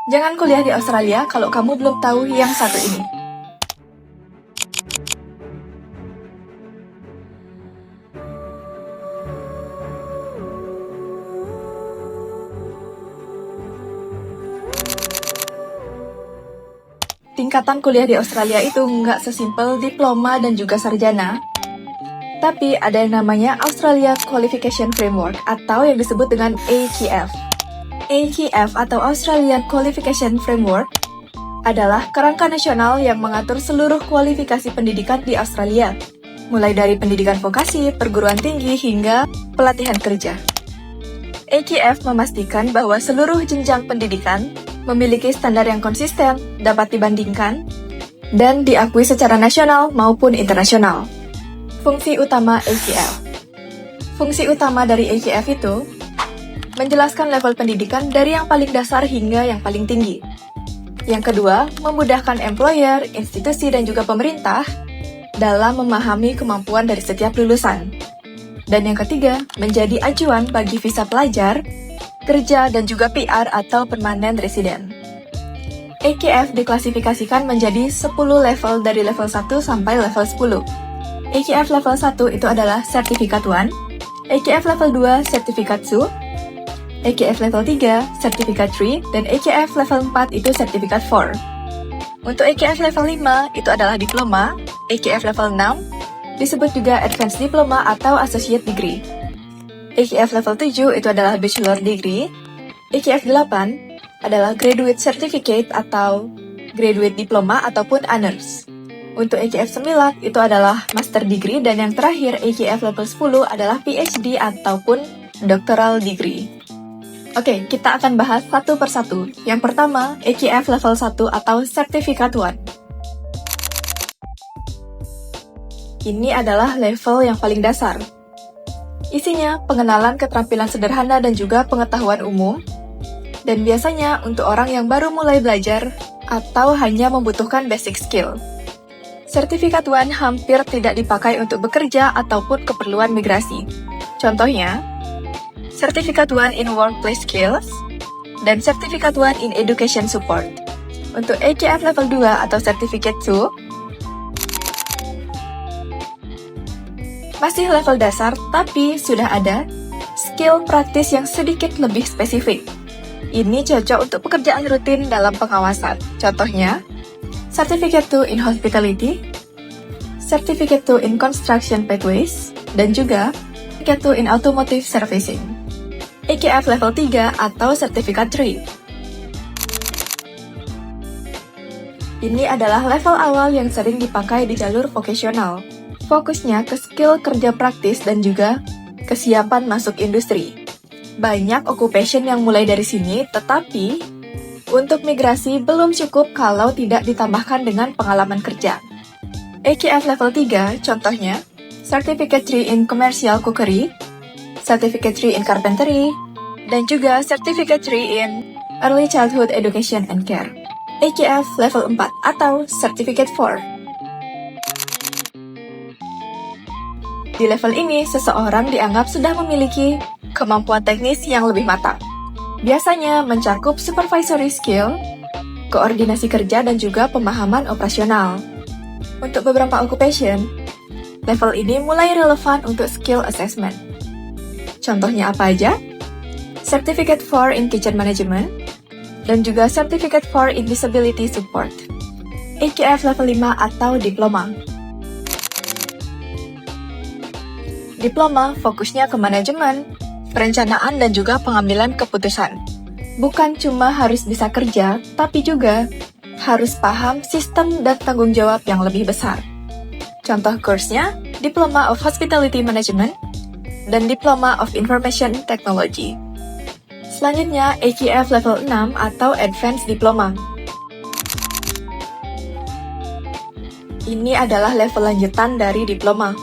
Jangan kuliah di Australia kalau kamu belum tahu yang satu ini. Tingkatan kuliah di Australia itu nggak sesimpel diploma dan juga sarjana, tapi ada yang namanya Australia Qualification Framework atau yang disebut dengan AQF. AQF atau Australian Qualification Framework adalah kerangka nasional yang mengatur seluruh kualifikasi pendidikan di Australia, mulai dari pendidikan vokasi, perguruan tinggi, hingga pelatihan kerja. AQF memastikan bahwa seluruh jenjang pendidikan memiliki standar yang konsisten, dapat dibandingkan, dan diakui secara nasional maupun internasional. Fungsi utama AQF. Fungsi utama dari AQF itu menjelaskan level pendidikan dari yang paling dasar hingga yang paling tinggi. Yang kedua, memudahkan employer, institusi, dan juga pemerintah dalam memahami kemampuan dari setiap lulusan. Dan yang ketiga, menjadi acuan bagi visa pelajar, kerja, dan juga PR atau permanent resident. AQF diklasifikasikan menjadi 10 level dari level 1 sampai level 10. AQF level 1 itu adalah Sertifikat 1, AQF level 2 Sertifikat 2, AQF level 3 Sertifikat 3, dan AQF level 4 itu Sertifikat 4. Untuk AQF level 5 itu adalah Diploma, AQF level 6 disebut juga Advanced Diploma atau Associate Degree. AQF level 7 itu adalah Bachelor Degree, AQF 8 adalah Graduate Certificate atau Graduate Diploma ataupun Honors. Untuk AQF 9 itu adalah Master Degree, dan yang terakhir AQF level 10 adalah PhD ataupun Doctoral Degree. Oke, kita akan bahas satu persatu. Yang pertama, AQF level 1 atau Sertifikat 1. Ini adalah level yang paling dasar. Isinya pengenalan keterampilan sederhana dan juga pengetahuan umum, dan biasanya untuk orang yang baru mulai belajar atau hanya membutuhkan basic skill. Sertifikat 1 hampir tidak dipakai untuk bekerja ataupun keperluan migrasi. Contohnya, Sertifikat 1 in Workplace Skills dan Sertifikat 1 in Education Support. Untuk AQF level 2 atau Sertifikat 2, masih level dasar, tapi sudah ada skill praktis yang sedikit lebih spesifik. Ini cocok untuk pekerjaan rutin dalam pengawasan. Contohnya, Certificate 2 in Hospitality, Certificate 2 in Construction Pathways, dan juga Certificate 2 in Automotive Servicing. AQF level 3 atau Certificate 3. Ini adalah level awal yang sering dipakai di jalur vokasional. Fokusnya ke skill kerja praktis dan juga kesiapan masuk industri. Banyak occupation yang mulai dari sini, tetapi untuk migrasi belum cukup kalau tidak ditambahkan dengan pengalaman kerja. AQF level 3, contohnya, Certificate 3 in Commercial Cookery, Certificate 3 in Carpentry, dan juga Certificate 3 in Early Childhood Education and Care. AQF level 4 atau Certificate 4. Di level ini, seseorang dianggap sudah memiliki kemampuan teknis yang lebih matang. Biasanya mencakup supervisory skill, koordinasi kerja, dan juga pemahaman operasional. Untuk beberapa occupation, level ini mulai relevan untuk skill assessment. Contohnya apa aja? Certificate 4 in Kitchen Management, dan juga Certificate 4 in Disability Support. AQF level 5 atau Diploma. Diploma fokusnya ke manajemen, perencanaan, dan juga pengambilan keputusan. Bukan cuma harus bisa kerja, tapi juga harus paham sistem dan tanggung jawab yang lebih besar. Contoh course-nya, Diploma of Hospitality Management dan Diploma of Information Technology. Selanjutnya, AQF level 6 atau Advanced Diploma. Ini adalah level lanjutan dari diploma.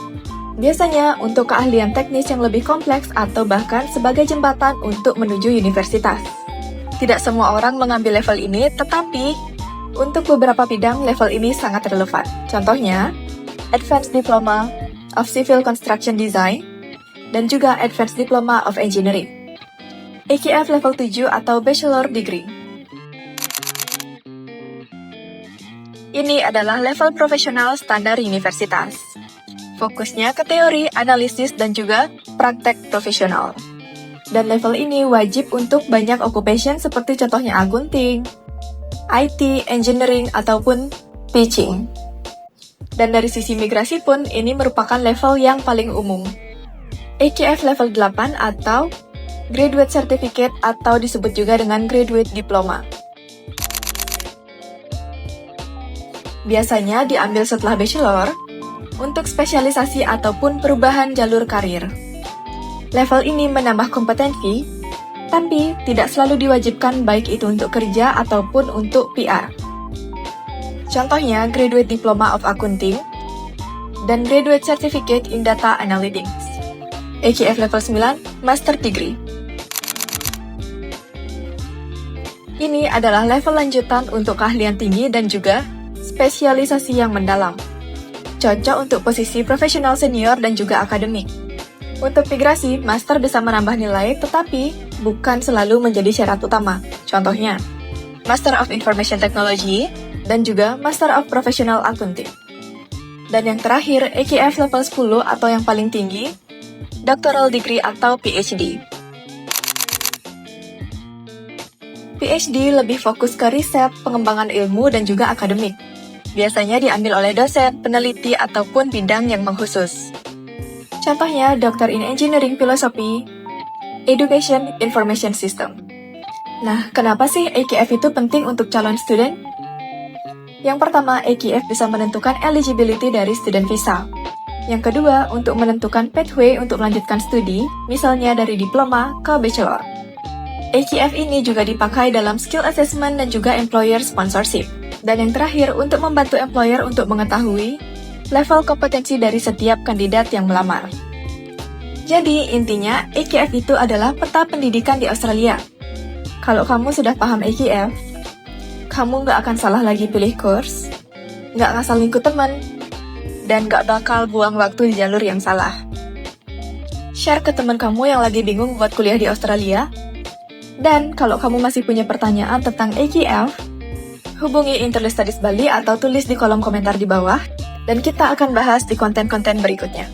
Biasanya untuk keahlian teknis yang lebih kompleks atau bahkan sebagai jembatan untuk menuju universitas. Tidak semua orang mengambil level ini, tetapi untuk beberapa bidang level ini sangat relevan. Contohnya, Advanced Diploma of Civil Construction Design dan juga Advanced Diploma of Engineering. AQF level 7 atau Bachelor Degree. Ini adalah level profesional standar universitas. Fokusnya ke teori, analisis, dan juga praktek profesional. Dan level ini wajib untuk banyak occupation seperti contohnya accounting, IT, engineering, ataupun teaching. Dan dari sisi migrasi pun, ini merupakan level yang paling umum. AKF level 8 atau Graduate Certificate atau disebut juga dengan Graduate Diploma. Biasanya diambil setelah bachelor untuk spesialisasi ataupun perubahan jalur karir. Level ini menambah kompetensi, tapi tidak selalu diwajibkan baik itu untuk kerja ataupun untuk PR. Contohnya Graduate Diploma of Accounting dan Graduate Certificate in Data Analytics. AKF level 9, Master Degree. Ini adalah level lanjutan untuk keahlian tinggi dan juga spesialisasi yang mendalam. Cocok untuk posisi profesional senior dan juga akademik. Untuk migrasi, master bisa menambah nilai tetapi bukan selalu menjadi syarat utama. Contohnya, Master of Information Technology dan juga Master of Professional Accounting. Dan yang terakhir, AKF level 10 atau yang paling tinggi, Doctoral Degree atau PhD. PhD lebih fokus ke riset, pengembangan ilmu, dan juga akademik. Biasanya diambil oleh dosen, peneliti, ataupun bidang yang mengkhusus. Contohnya, Doctor in Engineering Philosophy, Education Information System. Nah, kenapa sih AKF itu penting untuk calon student? Yang pertama, AKF bisa menentukan eligibility dari student visa. Yang kedua, untuk menentukan pathway untuk melanjutkan studi, misalnya dari diploma ke bachelor. AKF ini juga dipakai dalam skill assessment dan juga employer sponsorship. Dan yang terakhir, untuk membantu employer untuk mengetahui level kompetensi dari setiap kandidat yang melamar. Jadi, intinya AKF itu adalah peta pendidikan di Australia. Kalau kamu sudah paham AKF, kamu nggak akan salah lagi pilih course, nggak ngasal ngikut teman, dan nggak bakal buang waktu di jalur yang salah. Share ke teman kamu yang lagi bingung buat kuliah di Australia. Dan kalau kamu masih punya pertanyaan tentang AKF, hubungi Interlist Studies Bali atau tulis di kolom komentar di bawah, dan kita akan bahas di konten-konten berikutnya.